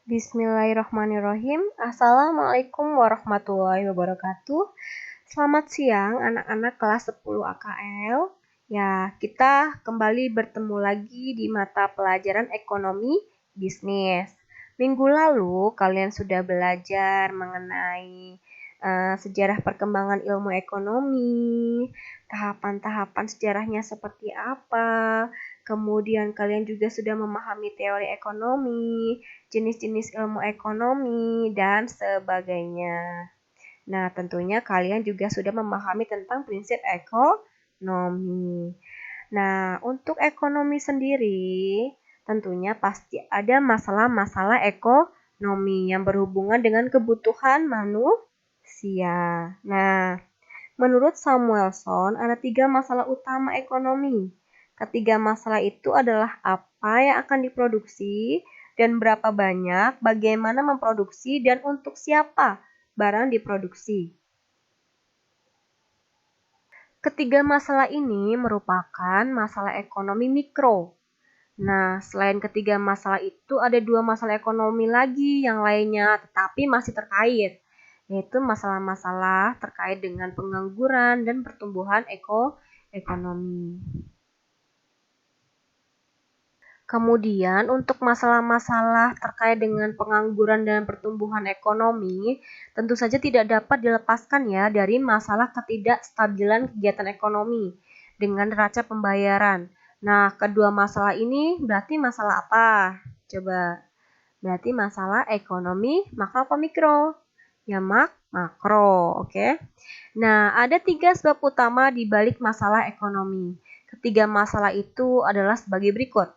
Bismillahirrahmanirrahim. Assalamualaikum warahmatullahi wabarakatuh. Selamat siang anak-anak kelas 10 AKL. Ya, kita kembali bertemu lagi di mata pelajaran ekonomi bisnis. Minggu lalu kalian sudah belajar mengenai sejarah perkembangan ilmu ekonomi, tahapan-tahapan sejarahnya seperti apa. Kemudian kalian juga sudah memahami teori ekonomi, jenis-jenis ilmu ekonomi, dan sebagainya. Nah, tentunya kalian juga sudah memahami tentang prinsip ekonomi. Nah, untuk ekonomi sendiri, tentunya pasti ada masalah-masalah ekonomi yang berhubungan dengan kebutuhan manusia. Nah, menurut Samuelson, ada 3 masalah utama ekonomi. Ketiga masalah itu adalah apa yang akan diproduksi, dan berapa banyak, bagaimana memproduksi, dan untuk siapa barang diproduksi. Ketiga masalah ini merupakan masalah ekonomi mikro. Nah, selain ketiga masalah itu ada 2 masalah ekonomi lagi yang lainnya, tetapi masih terkait, yaitu masalah-masalah terkait dengan pengangguran dan pertumbuhan ekonomi. Kemudian untuk masalah-masalah terkait dengan pengangguran dan pertumbuhan ekonomi, tentu saja tidak dapat dilepaskan ya dari masalah ketidakstabilan kegiatan ekonomi dengan neraca pembayaran. Nah, kedua masalah ini berarti masalah apa? Coba. Berarti masalah ekonomi makro atau mikro? Ya makro, oke. Nah, ada 3 sebab utama di balik masalah ekonomi. Ketiga masalah itu adalah sebagai berikut.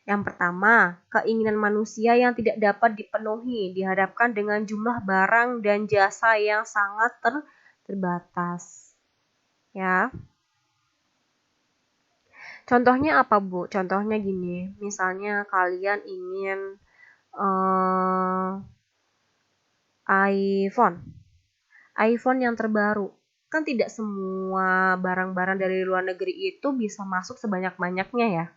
Yang pertama, keinginan manusia yang tidak dapat dipenuhi dihadapkan dengan jumlah barang dan jasa yang sangat terbatas. Ya. Contohnya apa, Bu? Contohnya gini, misalnya kalian ingin iPhone yang terbaru. Kan tidak semua barang-barang dari luar negeri itu bisa masuk sebanyak-banyaknya ya.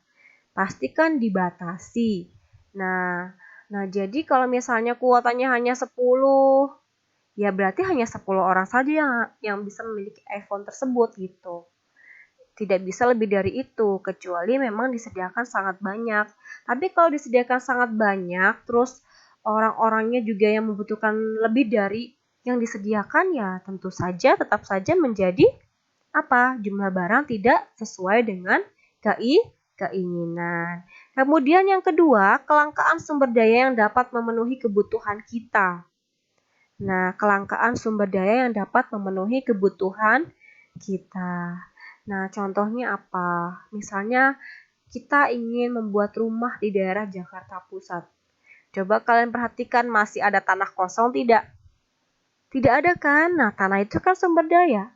Pasti kan dibatasi. Nah, jadi kalau misalnya kuotanya hanya 10, ya berarti hanya 10 orang saja yang bisa memiliki iPhone tersebut gitu. Tidak bisa lebih dari itu, kecuali memang disediakan sangat banyak. Tapi kalau disediakan sangat banyak, terus orang-orangnya juga yang membutuhkan lebih dari yang disediakan, ya tentu saja tetap saja menjadi jumlah barang tidak sesuai dengan keinginan. Kemudian yang kedua, kelangkaan sumber daya yang dapat memenuhi kebutuhan kita. Nah, kelangkaan sumber daya yang dapat memenuhi kebutuhan kita. Nah, contohnya apa? Misalnya kita ingin membuat rumah di daerah Jakarta Pusat. Coba kalian perhatikan, masih ada tanah kosong tidak? Tidak ada kan? Nah, tanah itu kan sumber daya.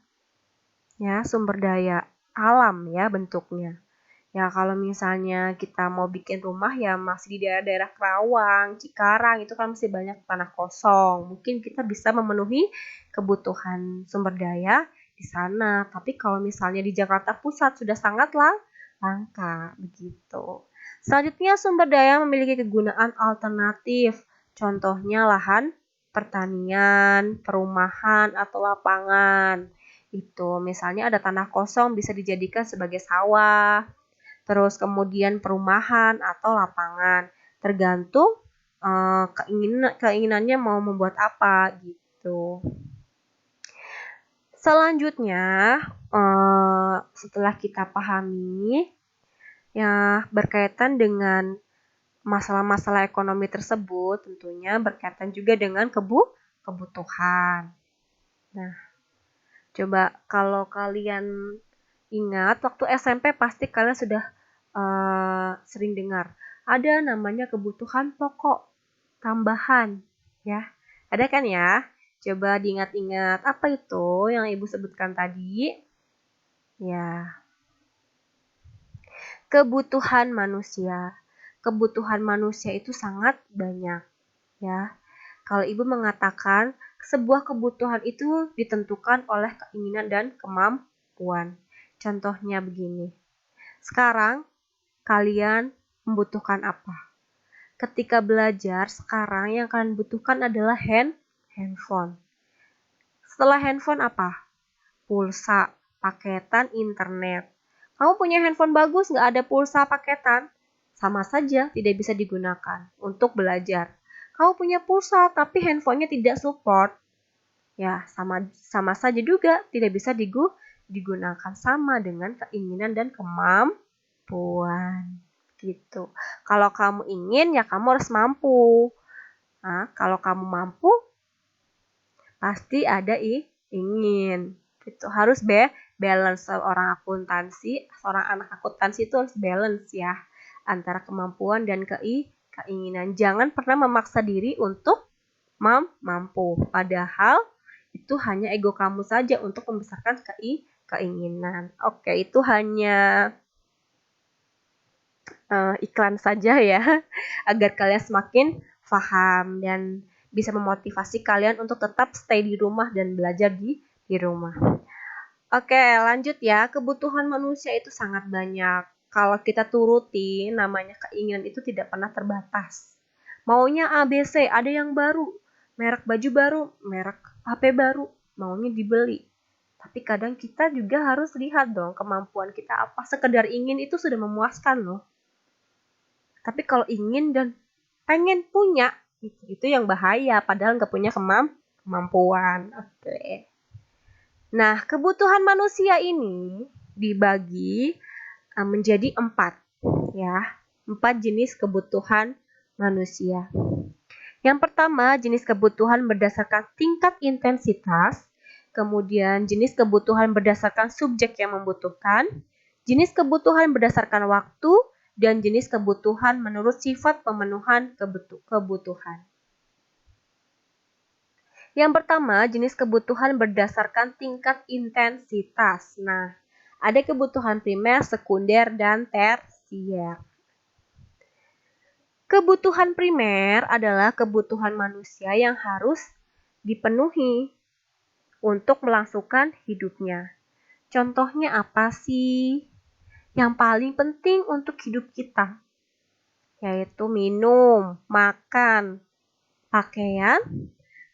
Ya, sumber daya alam ya bentuknya. Ya, kalau misalnya kita mau bikin rumah ya masih di daerah-daerah Kerawang, Cikarang, itu kan masih banyak tanah kosong. Mungkin kita bisa memenuhi kebutuhan sumber daya di sana. Tapi kalau misalnya di Jakarta Pusat sudah sangatlah langka begitu. Selanjutnya, sumber daya memiliki kegunaan alternatif. Contohnya lahan pertanian, perumahan, atau lapangan. Itu misalnya ada tanah kosong bisa dijadikan sebagai sawah. Terus kemudian perumahan atau lapangan, tergantung keinginannya mau membuat apa gitu. Selanjutnya, setelah kita pahami ya berkaitan dengan masalah-masalah ekonomi tersebut, tentunya berkaitan juga dengan kebutuhan. Nah, coba kalau kalian ingat waktu SMP pasti kalian sudah sering dengar ada namanya kebutuhan pokok tambahan, ya. Ada kan ya? Coba diingat-ingat apa itu yang Ibu sebutkan tadi? Ya, kebutuhan manusia. Kebutuhan manusia itu sangat banyak, ya. Kalau Ibu mengatakan sebuah kebutuhan itu ditentukan oleh keinginan dan kemampuan. Contohnya begini. Sekarang kalian membutuhkan apa? Ketika belajar, sekarang yang kalian butuhkan adalah handphone. Setelah handphone apa? Pulsa, paketan internet. Kamu punya handphone bagus, nggak ada pulsa paketan? Sama saja tidak bisa digunakan untuk belajar. Kamu punya pulsa tapi handphonenya tidak support. Ya, sama saja juga tidak bisa digunakan, sama dengan keinginan dan kemampuan. Gitu. Kalau kamu ingin, ya kamu harus mampu. Nah, kalau kamu mampu, pasti ada ingin. Itu harus balance. Seorang anak akuntansi itu harus balance ya antara kemampuan dan keinginan. Jangan pernah memaksa diri untuk mampu. Padahal itu hanya ego kamu saja untuk membesarkan keinginan. Oke, itu hanya iklan saja ya agar kalian semakin paham dan bisa memotivasi kalian untuk tetap stay di rumah dan belajar di rumah. Oke, lanjut ya. Kebutuhan manusia itu sangat banyak. Kalau kita turuti, namanya keinginan itu tidak pernah terbatas. Maunya A, B, C, ada yang baru. Merek baju baru, merek HP baru, maunya dibeli. Tapi kadang kita juga harus lihat dong kemampuan kita apa. Sekedar ingin itu sudah memuaskan loh. Tapi kalau ingin dan pengen punya, itu yang bahaya. Padahal nggak punya kemampuan. Oke. Nah, kebutuhan manusia ini dibagi menjadi 4. Ya, 4 jenis kebutuhan manusia. Yang pertama, jenis kebutuhan berdasarkan tingkat intensitas. Kemudian, jenis kebutuhan berdasarkan subjek yang membutuhkan. Jenis kebutuhan berdasarkan waktu. Dan jenis kebutuhan menurut sifat pemenuhan kebutuhan. Yang pertama, jenis kebutuhan berdasarkan tingkat intensitas. Nah, ada kebutuhan primer, sekunder, dan tersier. Kebutuhan primer adalah kebutuhan manusia yang harus dipenuhi untuk melangsungkan hidupnya. Contohnya apa sih? Yang paling penting untuk hidup kita, yaitu minum, makan, pakaian,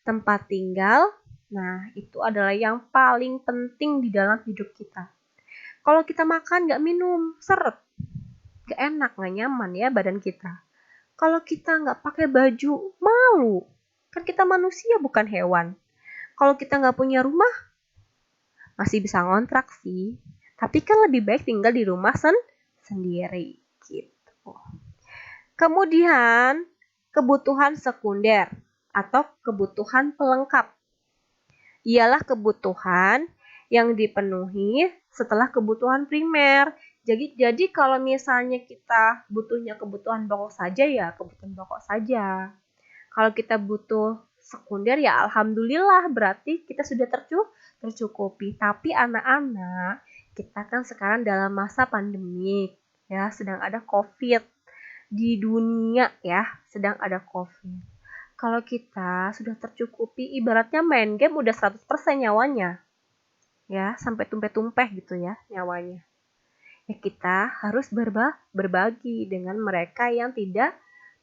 tempat tinggal. Nah, itu adalah yang paling penting di dalam hidup kita. Kalau kita makan nggak minum, seret. Nggak enak, nggak nyaman ya badan kita. Kalau kita nggak pakai baju, malu. Kan kita manusia bukan hewan. Kalau kita nggak punya rumah, masih bisa ngontrak sih. Tapi kan lebih baik tinggal di rumah sendiri. Gitu. Kemudian, kebutuhan sekunder atau kebutuhan pelengkap. Ialah kebutuhan yang dipenuhi setelah kebutuhan primer. Jadi kalau misalnya kita butuhnya kebutuhan pokok saja, ya kebutuhan pokok saja. Kalau kita butuh sekunder, ya alhamdulillah berarti kita sudah tercukupi. Tapi anak-anak, kita kan sekarang dalam masa pandemik ya, sedang ada COVID di dunia ya, sedang ada COVID. Kalau kita sudah tercukupi, ibaratnya main game udah 100% nyawanya. Ya, sampai tumpeh-tumpeh gitu ya nyawanya. Ya kita harus berbagi dengan mereka yang tidak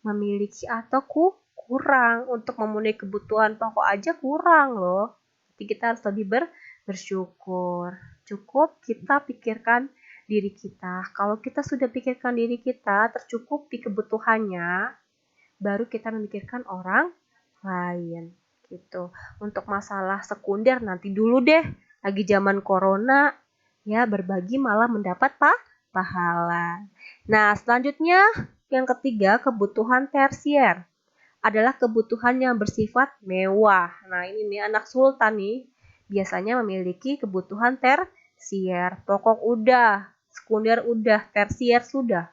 memiliki atau kurang. Untuk memenuhi kebutuhan pokok aja kurang loh. Jadi kita harus lebih bersyukur. Cukup kita pikirkan diri kita. Kalau kita sudah pikirkan diri kita tercukupi kebutuhannya, baru kita memikirkan orang lain gitu. Untuk masalah sekunder nanti dulu deh, lagi zaman corona ya, berbagi malah mendapat pahala. Nah, selanjutnya yang ketiga, kebutuhan tersier adalah kebutuhan yang bersifat mewah. Nah, ini nih anak sultan nih biasanya memiliki kebutuhan tersier. Pokok udah, sekunder udah, tersier sudah.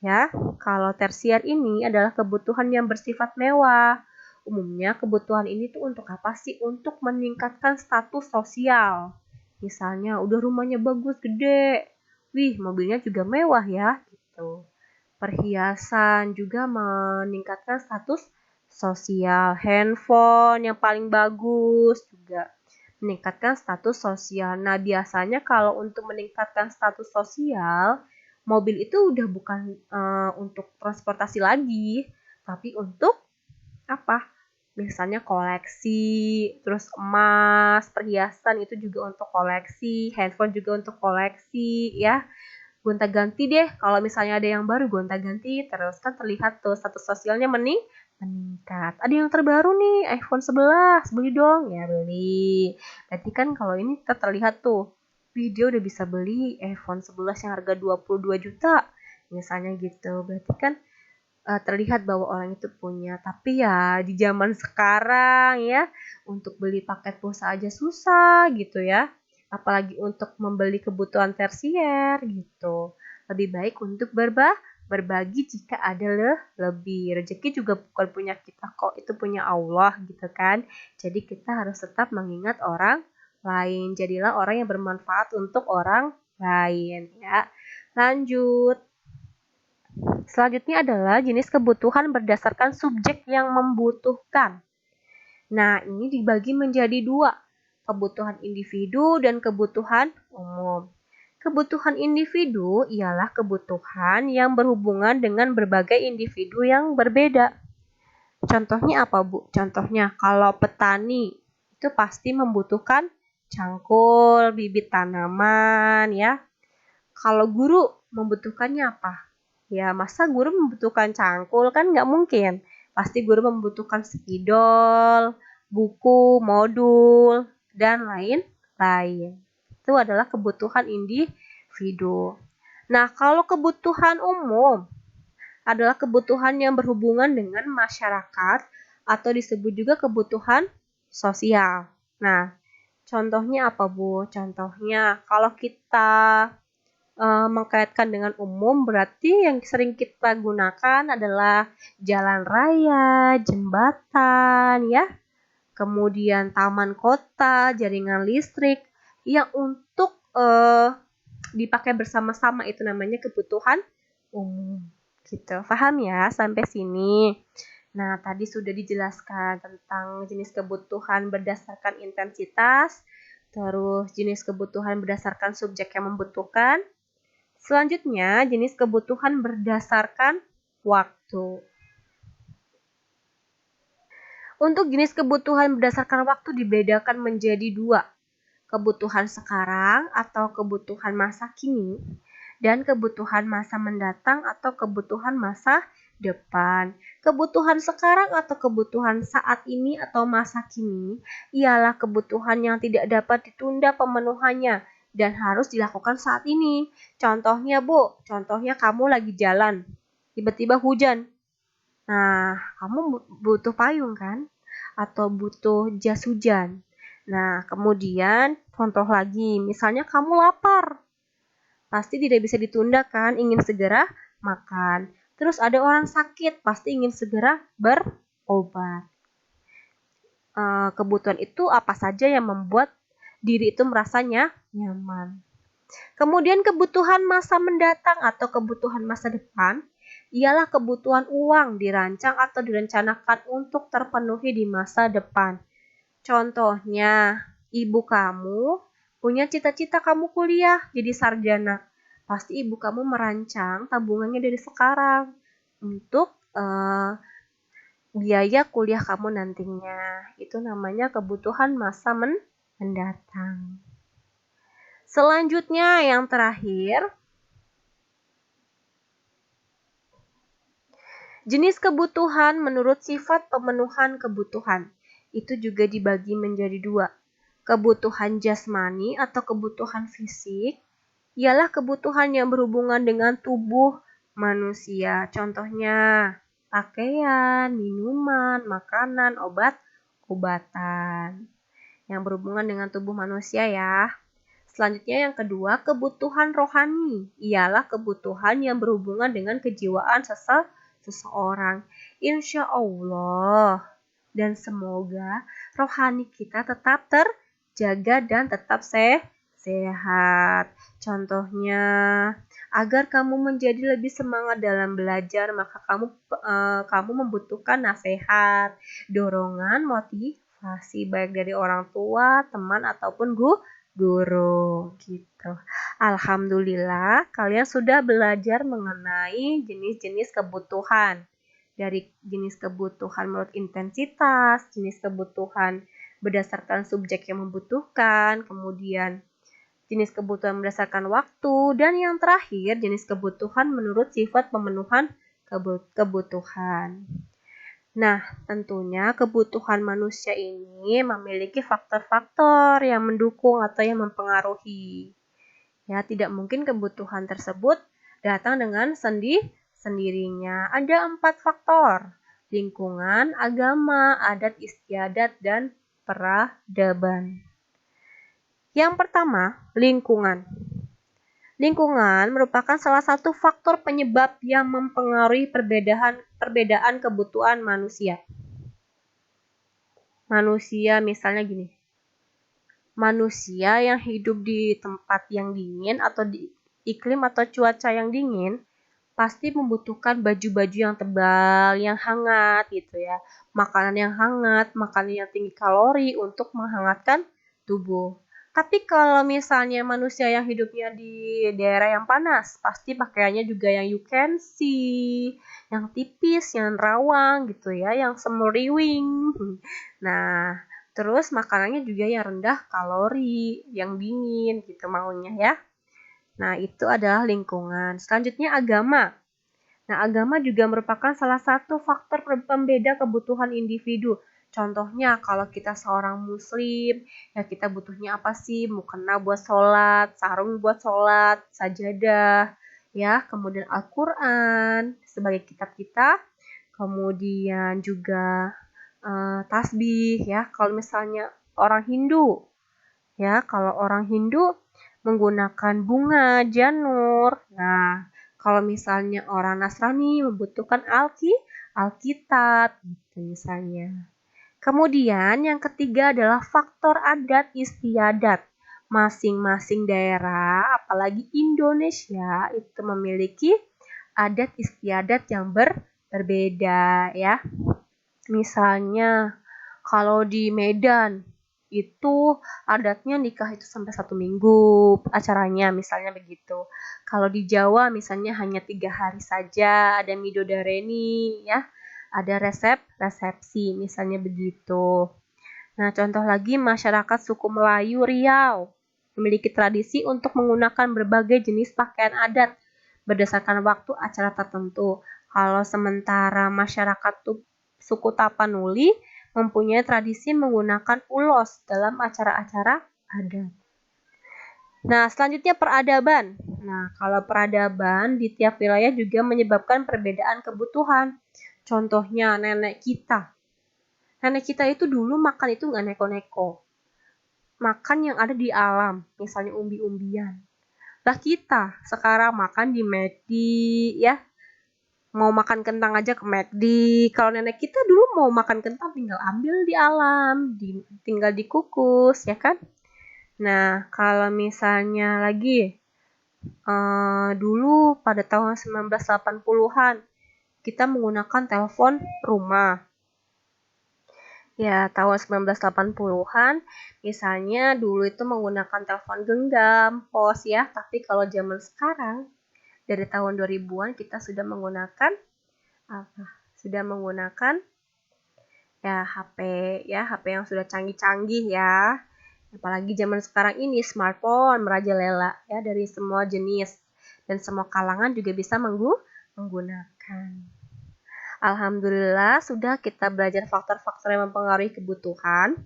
Ya, kalau tersier ini adalah kebutuhan yang bersifat mewah. Umumnya kebutuhan ini tuh untuk apa sih? Untuk meningkatkan status sosial. Misalnya udah rumahnya bagus, gede. Wih, mobilnya juga mewah ya, gitu. Perhiasan juga meningkatkan status sosial. Handphone yang paling bagus juga meningkatkan status sosial. Nah, biasanya kalau untuk meningkatkan status sosial, mobil itu udah bukan untuk transportasi lagi, tapi untuk apa? Misalnya koleksi, terus emas, perhiasan itu juga untuk koleksi, handphone juga untuk koleksi ya. Gonta-ganti deh, kalau misalnya ada yang baru gonta-ganti terus kan terlihat tuh status sosialnya meningkat. Ada yang terbaru nih, iPhone 11, beli dong. Ya beli. Berarti kan kalau ini terlihat tuh, dia udah bisa beli iPhone 11 yang harga 22 juta. Misalnya gitu. Berarti kan terlihat bahwa orang itu punya. Tapi ya di zaman sekarang ya, untuk beli paket pulsa aja susah gitu ya. Apalagi untuk membeli kebutuhan tersier gitu. Lebih baik untuk berbagi jika ada lebih. Rezeki juga bukan punya kita kok, itu punya Allah gitu kan. Jadi kita harus tetap mengingat orang lain. Jadilah orang yang bermanfaat untuk orang lain ya. Lanjut. Selanjutnya adalah jenis kebutuhan berdasarkan subjek yang membutuhkan. Nah, ini dibagi menjadi dua, kebutuhan individu dan kebutuhan umum. Kebutuhan individu ialah kebutuhan yang berhubungan dengan berbagai individu yang berbeda. Contohnya apa, Bu? Contohnya kalau petani itu pasti membutuhkan cangkul, bibit tanaman ya. Kalau guru membutuhkannya apa? Ya, masa guru membutuhkan cangkul kan nggak mungkin. Pasti guru membutuhkan spidol, buku, modul, dan lain-lain. Itu adalah kebutuhan individu. Nah, kalau kebutuhan umum adalah kebutuhan yang berhubungan dengan masyarakat atau disebut juga kebutuhan sosial. Nah, contohnya apa, Bu? Contohnya kalau kita mengkaitkan dengan umum berarti yang sering kita gunakan adalah jalan raya, jembatan ya, kemudian taman kota, jaringan listrik yang untuk dipakai bersama-sama itu namanya kebutuhan umum. Gitu. Paham ya sampai sini? Nah, tadi sudah dijelaskan tentang jenis kebutuhan berdasarkan intensitas, terus jenis kebutuhan berdasarkan subjek yang membutuhkan. Selanjutnya, jenis kebutuhan berdasarkan waktu. Untuk jenis kebutuhan berdasarkan waktu dibedakan menjadi dua, kebutuhan sekarang atau kebutuhan masa kini, dan kebutuhan masa mendatang atau kebutuhan masa depan. Kebutuhan sekarang atau kebutuhan saat ini atau masa kini ialah kebutuhan yang tidak dapat ditunda pemenuhannya dan harus dilakukan saat ini. Contohnya, Bu, contohnya kamu lagi jalan, tiba-tiba hujan. Nah, kamu butuh payung kan? Atau butuh jas hujan. Nah, kemudian contoh lagi, misalnya kamu lapar. Pasti tidak bisa ditunda kan, ingin segera makan. Terus ada orang sakit, pasti ingin segera berobat. Kebutuhan itu apa saja yang membuat diri itu merasanya nyaman. Kemudian kebutuhan masa mendatang atau kebutuhan masa depan ialah kebutuhan uang dirancang atau direncanakan untuk terpenuhi di masa depan. Contohnya, ibu kamu punya cita-cita kamu kuliah jadi sarjana. Pasti ibu kamu merancang tabungannya dari sekarang untuk biaya kuliah kamu nantinya. Itu namanya kebutuhan masa mendatang. Selanjutnya yang terakhir, jenis kebutuhan menurut sifat pemenuhan kebutuhan. Itu juga dibagi menjadi dua. Kebutuhan jasmani atau kebutuhan fisik ialah kebutuhan yang berhubungan dengan tubuh manusia. Contohnya pakaian, minuman, makanan, obat-obatan yang berhubungan dengan tubuh manusia ya. Selanjutnya yang kedua, kebutuhan rohani ialah kebutuhan yang berhubungan dengan kejiwaan seseorang. Insya Allah dan semoga rohani kita tetap terjaga dan tetap sehat. Contohnya, agar kamu menjadi lebih semangat dalam belajar, maka kamu membutuhkan nasihat, dorongan, motivasi baik dari orang tua, teman ataupun guru gitu. Alhamdulillah kalian sudah belajar mengenai jenis-jenis kebutuhan. dari jenis kebutuhan menurut intensitas, jenis kebutuhan berdasarkan subjek yang membutuhkan, kemudian jenis kebutuhan berdasarkan waktu, dan yang terakhir jenis kebutuhan menurut sifat pemenuhan kebutuhan. Nah, tentunya kebutuhan manusia ini memiliki faktor-faktor yang mendukung atau yang mempengaruhi. Ya, tidak mungkin kebutuhan tersebut datang dengan sendirinya. Ada 4 faktor: lingkungan, agama, adat istiadat, dan peradaban. Yang pertama, lingkungan. Lingkungan merupakan salah satu faktor penyebab yang mempengaruhi perbedaan kebutuhan manusia. Manusia misalnya gini, manusia yang hidup di tempat yang dingin atau di iklim atau cuaca yang dingin pasti membutuhkan baju-baju yang tebal, yang hangat gitu ya. Makanan yang hangat, makanan yang tinggi kalori untuk menghangatkan tubuh. Tapi kalau misalnya manusia yang hidupnya di daerah yang panas, pasti pakaiannya juga yang you can see, yang tipis, yang rawang gitu ya, yang semeriwing. Nah, terus makanannya juga yang rendah kalori, yang dingin gitu maunya ya. Nah, itu adalah lingkungan. Selanjutnya agama. Nah, agama juga merupakan salah satu faktor pembeda kebutuhan individu. Contohnya, kalau kita seorang muslim, ya kita butuhnya apa sih? Mukena buat sholat, sarung buat sholat, sajadah, ya, kemudian Al-Quran sebagai kitab kita, kemudian juga tasbih, ya. Kalau misalnya orang Hindu, ya, kalau orang Hindu menggunakan bunga janur. Nah, kalau misalnya orang Nasrani membutuhkan Alkitab gitu misalnya. Kemudian yang ketiga adalah faktor adat istiadat. Masing-masing daerah, apalagi Indonesia, itu memiliki adat istiadat yang berbeda ya. Misalnya kalau di Medan itu adatnya nikah itu sampai 1 minggu acaranya misalnya begitu. Kalau di Jawa misalnya hanya 3 hari saja, ada midodareni ya, ada resepsi misalnya begitu. Nah, contoh lagi masyarakat suku Melayu Riau memiliki tradisi untuk menggunakan berbagai jenis pakaian adat berdasarkan waktu acara tertentu. Kalau sementara masyarakat suku Tapanuli mempunyai tradisi menggunakan ulos dalam acara-acara adat. Nah, selanjutnya peradaban. Nah, kalau peradaban di tiap wilayah juga menyebabkan perbedaan kebutuhan. Contohnya nenek kita. Nenek kita itu dulu makan itu nggak neko-neko. Makan yang ada di alam, misalnya umbi-umbian. Lah kita sekarang makan di McD ya, mau makan kentang aja ke McD. Kalau nenek kita dulu mau makan kentang tinggal ambil di alam, tinggal dikukus ya kan. Nah, kalau misalnya lagi dulu pada tahun 1980-an kita menggunakan telepon rumah. Ya, tahun 1980-an misalnya dulu itu menggunakan telepon genggam, pos ya. Tapi kalau zaman sekarang dari tahun 2000-an kita sudah menggunakan apa? Sudah menggunakan ya HP yang sudah canggih-canggih ya. Apalagi zaman sekarang ini smartphone merajalela ya dari semua jenis dan semua kalangan juga bisa menggunakan. Alhamdulillah sudah kita belajar faktor-faktor yang mempengaruhi kebutuhan.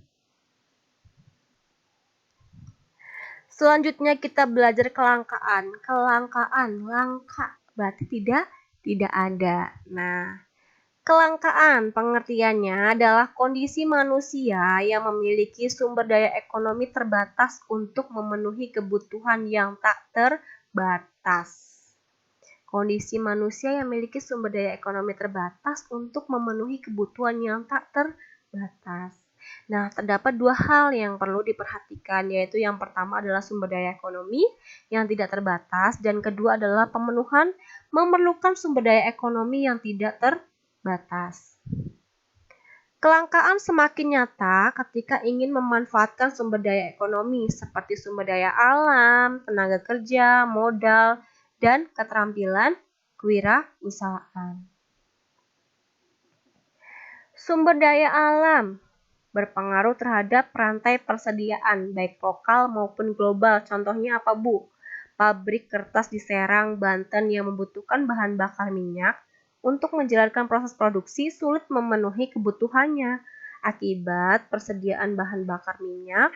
Selanjutnya kita belajar kelangkaan. Langka berarti tidak ada. Nah, kelangkaan pengertiannya adalah kondisi manusia yang memiliki sumber daya ekonomi terbatas untuk memenuhi kebutuhan yang tak terbatas. Kondisi manusia yang memiliki sumber daya ekonomi terbatas untuk memenuhi kebutuhan yang tak terbatas. Nah, terdapat 2 hal yang perlu diperhatikan, yaitu yang pertama adalah sumber daya ekonomi yang tidak terbatas, dan kedua adalah pemenuhan memerlukan sumber daya ekonomi yang tidak terbatas. Kelangkaan semakin nyata ketika ingin memanfaatkan sumber daya ekonomi seperti sumber daya alam, tenaga kerja, modal, dan keterampilan kewirausahaan. Sumber daya alam berpengaruh terhadap rantai persediaan, baik lokal maupun global. Contohnya apa, Bu? Pabrik kertas di Serang, Banten yang membutuhkan bahan bakar minyak untuk menjalankan proses produksi sulit memenuhi kebutuhannya. Akibat persediaan bahan bakar minyak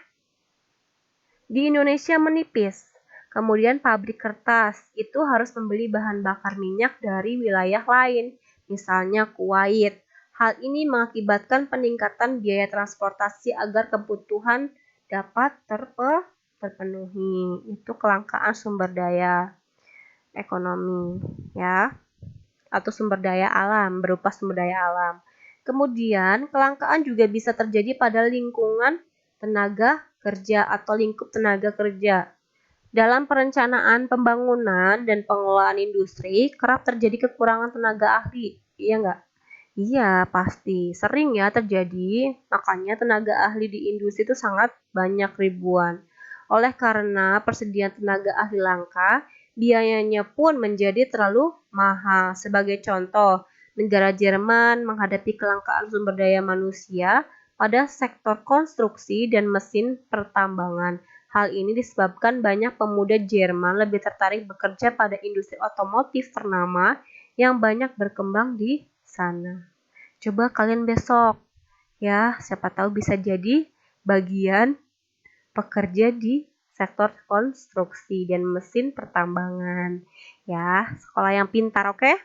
di Indonesia menipis. Kemudian pabrik kertas itu harus membeli bahan bakar minyak dari wilayah lain, misalnya Kuwait. Hal ini mengakibatkan peningkatan biaya transportasi agar kebutuhan dapat terpenuhi. Itu kelangkaan sumber daya ekonomi, ya, atau sumber daya alam, berupa sumber daya alam. Kemudian, kelangkaan juga bisa terjadi pada lingkungan tenaga kerja atau lingkup tenaga kerja. Dalam perencanaan pembangunan dan pengelolaan industri, kerap terjadi kekurangan tenaga ahli. Iya nggak? Iya, pasti. Sering ya terjadi, makanya tenaga ahli di industri itu sangat banyak, ribuan. Oleh karena persediaan tenaga ahli langka, biayanya pun menjadi terlalu mahal. Sebagai contoh, negara Jerman menghadapi kelangkaan sumber daya manusia pada sektor konstruksi dan mesin pertambangan. Hal ini disebabkan banyak pemuda Jerman lebih tertarik bekerja pada industri otomotif ternama yang banyak berkembang di sana. Coba kalian besok, ya, siapa tahu bisa jadi bagian pekerja di sektor konstruksi dan mesin pertambangan. Ya, sekolah yang pintar, oke?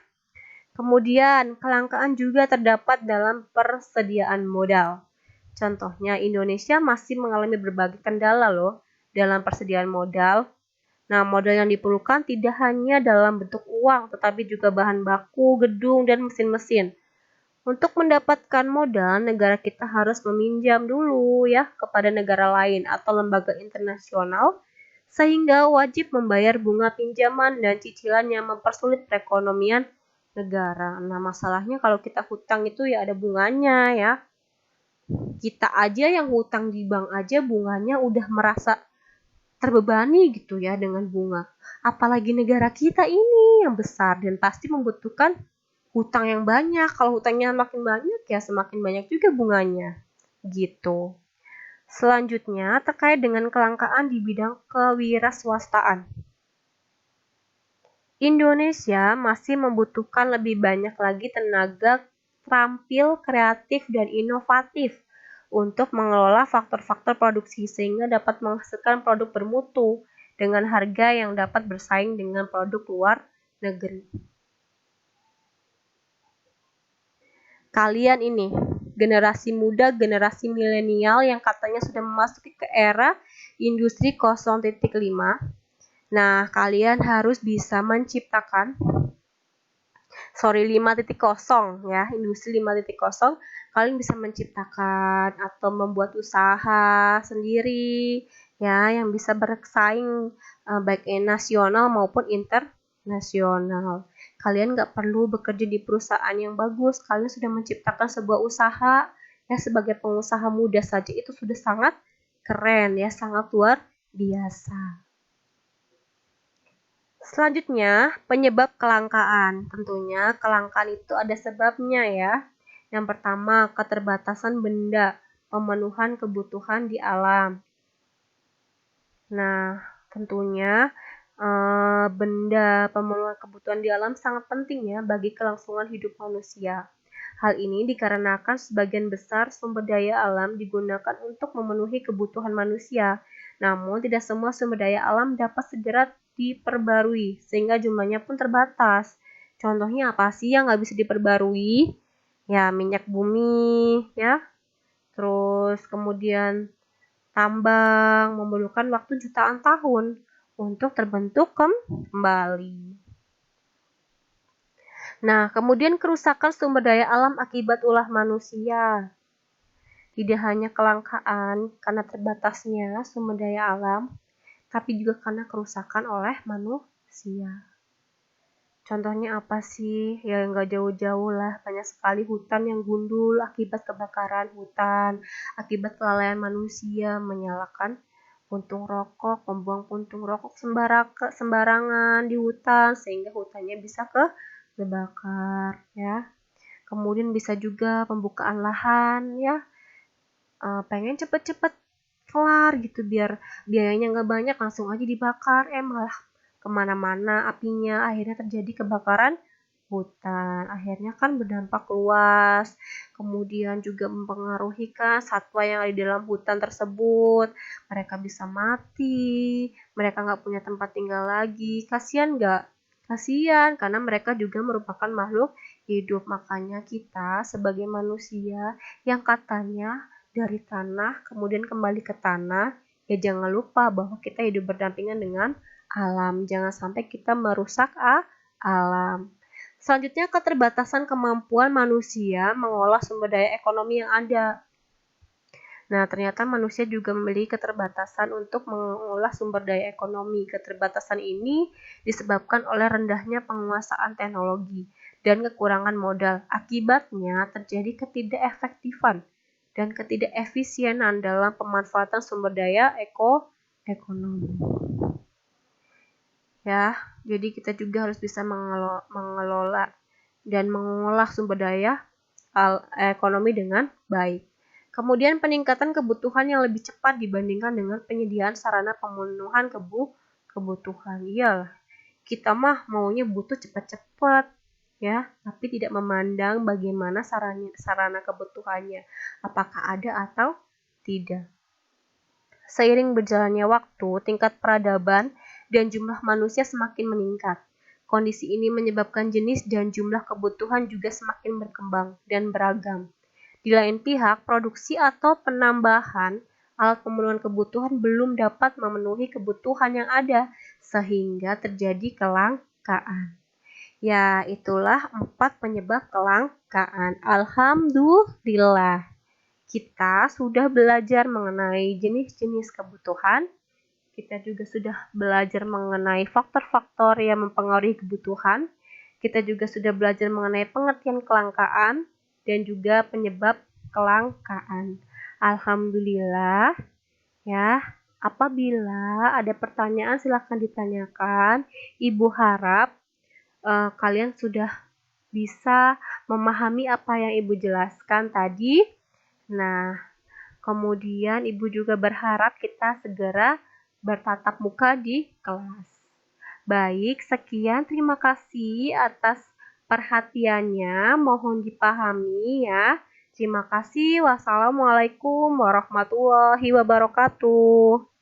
Kemudian, kelangkaan juga terdapat dalam persediaan modal. Contohnya, Indonesia masih mengalami berbagai kendala loh dalam persediaan modal. Nah, modal yang diperlukan tidak hanya dalam bentuk uang, tetapi juga bahan baku, gedung, dan mesin-mesin. Untuk mendapatkan modal, negara kita harus meminjam dulu ya kepada negara lain atau lembaga internasional, sehingga wajib membayar bunga pinjaman dan cicilan yang mempersulit perekonomian negara. Nah, masalahnya kalau kita hutang itu ya ada bunganya ya. Kita aja yang hutang di bank aja bunganya udah merasa terbebani gitu ya dengan bunga. Apalagi negara kita ini yang besar dan pasti membutuhkan hutang yang banyak. Kalau hutangnya makin banyak ya semakin banyak juga bunganya. Gitu. Selanjutnya terkait dengan kelangkaan di bidang kewirausahaan. Indonesia masih membutuhkan lebih banyak lagi tenaga terampil, kreatif, dan inovatif untuk mengelola faktor-faktor produksi sehingga dapat menghasilkan produk bermutu dengan harga yang dapat bersaing dengan produk luar negeri. Kalian ini, generasi muda, generasi milenial yang katanya sudah memasuki ke era industri 0.5. Nah, kalian harus bisa menciptakan 5.0 ya, industri 5.0. Kalian bisa menciptakan atau membuat usaha sendiri ya yang bisa bersaing baik nasional maupun internasional. Kalian nggak perlu bekerja di perusahaan yang bagus, kalian sudah menciptakan sebuah usaha ya sebagai pengusaha muda saja itu sudah sangat keren ya, sangat luar biasa. Selanjutnya, penyebab kelangkaan. Tentunya kelangkaan itu ada sebabnya ya. Yang pertama, keterbatasan benda, pemenuhan kebutuhan di alam. Nah, tentunya benda pemenuhan kebutuhan di alam sangat penting ya bagi kelangsungan hidup manusia. Hal ini dikarenakan sebagian besar sumber daya alam digunakan untuk memenuhi kebutuhan manusia. Namun, tidak semua sumber daya alam dapat segera diperbarui, sehingga jumlahnya pun terbatas. Contohnya apa sih yang nggak bisa diperbarui? Ya, minyak bumi, ya. Terus kemudian tambang memerlukan waktu jutaan tahun untuk terbentuk kembali. Nah, kemudian kerusakan sumber daya alam akibat ulah manusia. Tidak hanya kelangkaan karena terbatasnya sumber daya alam, tapi juga karena kerusakan oleh manusia. Contohnya apa sih? Ya nggak jauh-jauh lah, banyak sekali hutan yang gundul akibat kebakaran hutan, akibat kelalaian manusia menyalakan puntung rokok, membuang puntung rokok sembarangan di hutan sehingga hutannya bisa kebakar ya. Kemudian bisa juga pembukaan lahan ya, pengen cepet-cepet kelar gitu biar biayanya nggak banyak, langsung aja dibakar, malah kemana-mana apinya, akhirnya terjadi kebakaran hutan. Akhirnya kan berdampak luas, kemudian juga mempengaruhi kan satwa yang ada di dalam hutan tersebut. Mereka bisa mati, mereka nggak punya tempat tinggal lagi. Kasian nggak? Kasian, karena mereka juga merupakan makhluk hidup. Makanya kita sebagai manusia yang katanya dari tanah kemudian kembali ke tanah, ya jangan lupa bahwa kita hidup berdampingan dengan alam. Jangan sampai kita merusak alam. Selanjutnya, keterbatasan kemampuan manusia mengolah sumber daya ekonomi yang ada. Nah, ternyata manusia juga memiliki keterbatasan untuk mengolah sumber daya ekonomi. Keterbatasan ini disebabkan oleh rendahnya penguasaan teknologi dan kekurangan modal. Akibatnya terjadi ketidakefektifan dan ketidakefisienan dalam pemanfaatan sumber daya ekonomi. Ya, jadi kita juga harus bisa mengelola dan mengolah sumber daya ekonomi dengan baik. Kemudian peningkatan kebutuhan yang lebih cepat dibandingkan dengan penyediaan sarana pemenuhan kebutuhan. Iyalah, kita mah maunya butuh cepat-cepat ya, tapi tidak memandang bagaimana sarana kebutuhannya, apakah ada atau tidak. Seiring berjalannya waktu, tingkat peradaban dan jumlah manusia semakin meningkat. Kondisi ini menyebabkan jenis dan jumlah kebutuhan juga semakin berkembang dan beragam. Di lain pihak, produksi atau penambahan alat pemenuhan kebutuhan belum dapat memenuhi kebutuhan yang ada, sehingga terjadi kelangkaan. Ya, itulah 4 penyebab kelangkaan. Alhamdulillah, kita sudah belajar mengenai jenis-jenis kebutuhan. Kita juga sudah belajar mengenai faktor-faktor yang mempengaruhi kebutuhan. Kita juga sudah belajar mengenai pengertian kelangkaan dan juga penyebab kelangkaan. Alhamdulillah ya. Apabila ada pertanyaan silahkan ditanyakan. Ibu harap kalian sudah bisa memahami apa yang Ibu jelaskan tadi. Nah, kemudian Ibu juga berharap kita segera bertatap muka di kelas. Baik, sekian terima kasih atas perhatiannya. Mohon dipahami ya. Terima kasih. Wassalamualaikum warahmatullahi wabarakatuh.